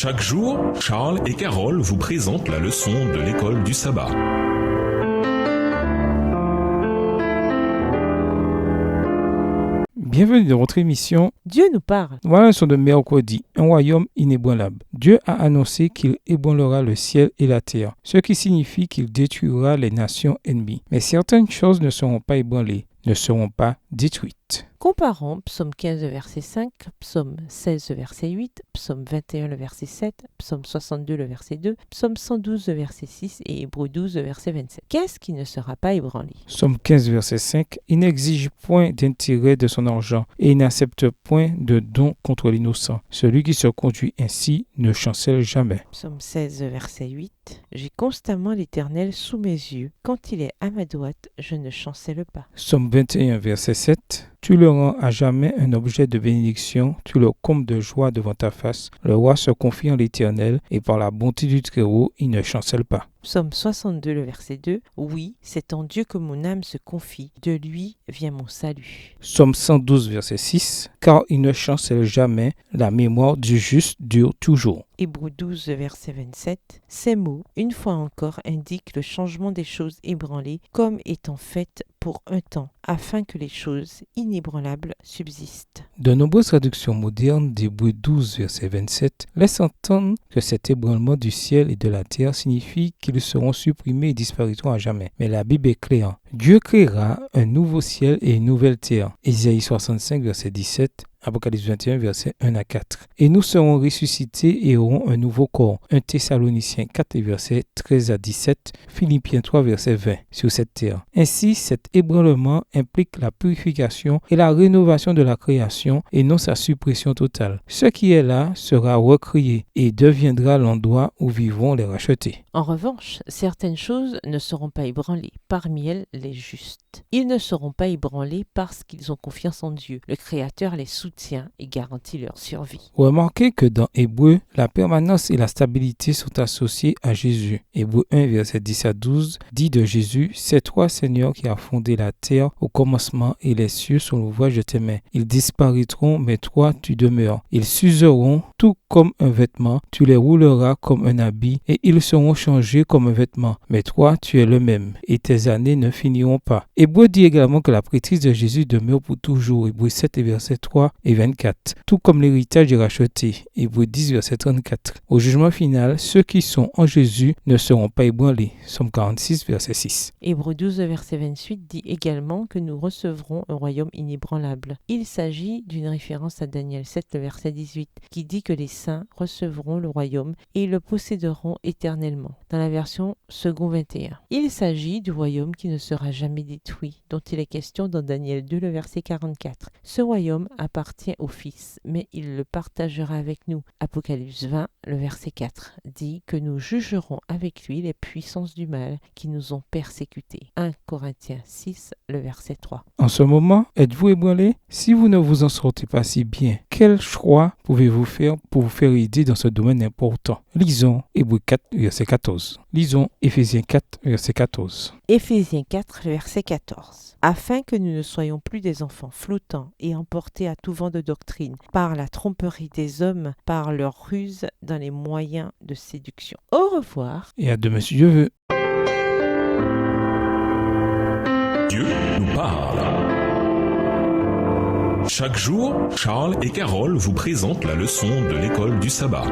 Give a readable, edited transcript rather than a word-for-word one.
Chaque jour, Charles et Carole vous présentent la leçon de l'école du sabbat. Bienvenue dans votre émission Dieu nous parle. Voilà un son de mercredi, un royaume inébranlable. Dieu a annoncé qu'il ébranlera le ciel et la terre, ce qui signifie qu'il détruira les nations ennemies. Mais certaines choses ne seront pas ébranlées, ne seront pas détruites. Comparons Psaume 15, verset 5, Psaume 16, verset 8, Psaume 21, le verset 7, Psaume 62, le verset 2, Psaume 112, le verset 6 et Hébreux 12, le verset 27. Qu'est-ce qui ne sera pas ébranlé? Psaume 15, verset 5, il n'exige point d'intérêt de son argent et il n'accepte point de don contre l'innocent. Celui qui se conduit ainsi ne chancelle jamais. Psaume 16, verset 8, j'ai constamment l'Éternel sous mes yeux. Quand il est à ma droite, je ne chancelle pas. Psaume 21, verset 7, tu le rends à jamais un objet de bénédiction, tu le combles de joie devant ta face. Le roi se confie en l'Éternel et par la bonté du Très-Haut, il ne chancelle pas. Psaume 62, le verset 2, oui, c'est en Dieu que mon âme se confie, de lui vient mon salut. Psaume 112, verset 6, car il ne chancelle jamais, la mémoire du juste dure toujours. Hébreux 12, verset 27, ces mots, une fois encore, indiquent le changement des choses ébranlées comme étant faites pour un temps, afin que les choses inébranlables subsistent. De nombreuses traductions modernes d'Hébreux 12, verset 27 laissent entendre que cet ébranlement du ciel et de la terre signifie qu'ils seront supprimés et disparaîtront à jamais. Mais la Bible est claire. Dieu créera un nouveau ciel et une nouvelle terre. Ésaïe 65, verset 17. Apocalypse 21, versets 1 à 4. Et nous serons ressuscités et aurons un nouveau corps. 1 Thessaloniciens 4, versets 13 à 17. Philippiens 3, verset 20. Sur cette terre. Ainsi, cet ébranlement implique la purification et la rénovation de la création et non sa suppression totale. Ce qui est là sera recréé et deviendra l'endroit où vivront les rachetés. En revanche, certaines choses ne seront pas ébranlées, parmi elles les justes. Ils ne seront pas ébranlés parce qu'ils ont confiance en Dieu. Le Créateur les soutient et garantit leur survie. Remarquez que dans Hébreux, la permanence et la stabilité sont associées à Jésus. Hébreux 1, verset 10 à 12 dit de Jésus, « C'est toi, Seigneur, qui as fondé la terre au commencement et les cieux sont l'ouvrage de tes mains. Ils disparaîtront, mais toi, tu demeures. Ils s'useront tout comme un vêtement, tu les rouleras comme un habit et ils seront changés comme un vêtement. Mais toi, tu es le même et tes années ne finiront pas. » Hébreux dit également que la prêtrise de Jésus demeure pour toujours. Hébreux 7, verset 3 et 24. Tout comme l'héritage est racheté. Hébreux 10, verset 34. Au jugement final, ceux qui sont en Jésus ne seront pas ébranlés. Somme 46, verset 6. Hébreux 12, verset 28 dit également que nous recevrons un royaume inébranlable. Il s'agit d'une référence à Daniel 7, le verset 18, qui dit que les saints recevront le royaume et le posséderont éternellement, dans la version second 21. Il s'agit du royaume qui ne sera jamais détruit, dont il est question dans Daniel 2, le verset 44. Ce royaume appartient au Fils, mais il le partagera avec nous. Apocalypse 20, le verset 4, dit que nous jugerons avec lui les puissances du mal qui nous ont persécutés. 1 Corinthiens 6, le verset 3. En ce moment, êtes-vous ébranlé? Si vous ne vous en sortez pas si bien, quel choix pouvez-vous faire pour vous faire aider dans ce domaine important? Lisons Hébreux 4, verset 14. Lisons Éphésiens 4, verset 14. Éphésiens 4, verset 14. Afin que nous ne soyons plus des enfants flottants et emportés à tout vent de doctrine par la tromperie des hommes, par leur ruse dans les moyens de séduction. Au revoir. Et à demain si Dieu veut. Dieu nous parle. Chaque jour, Charles et Carole vous présentent la leçon de l'école du sabbat.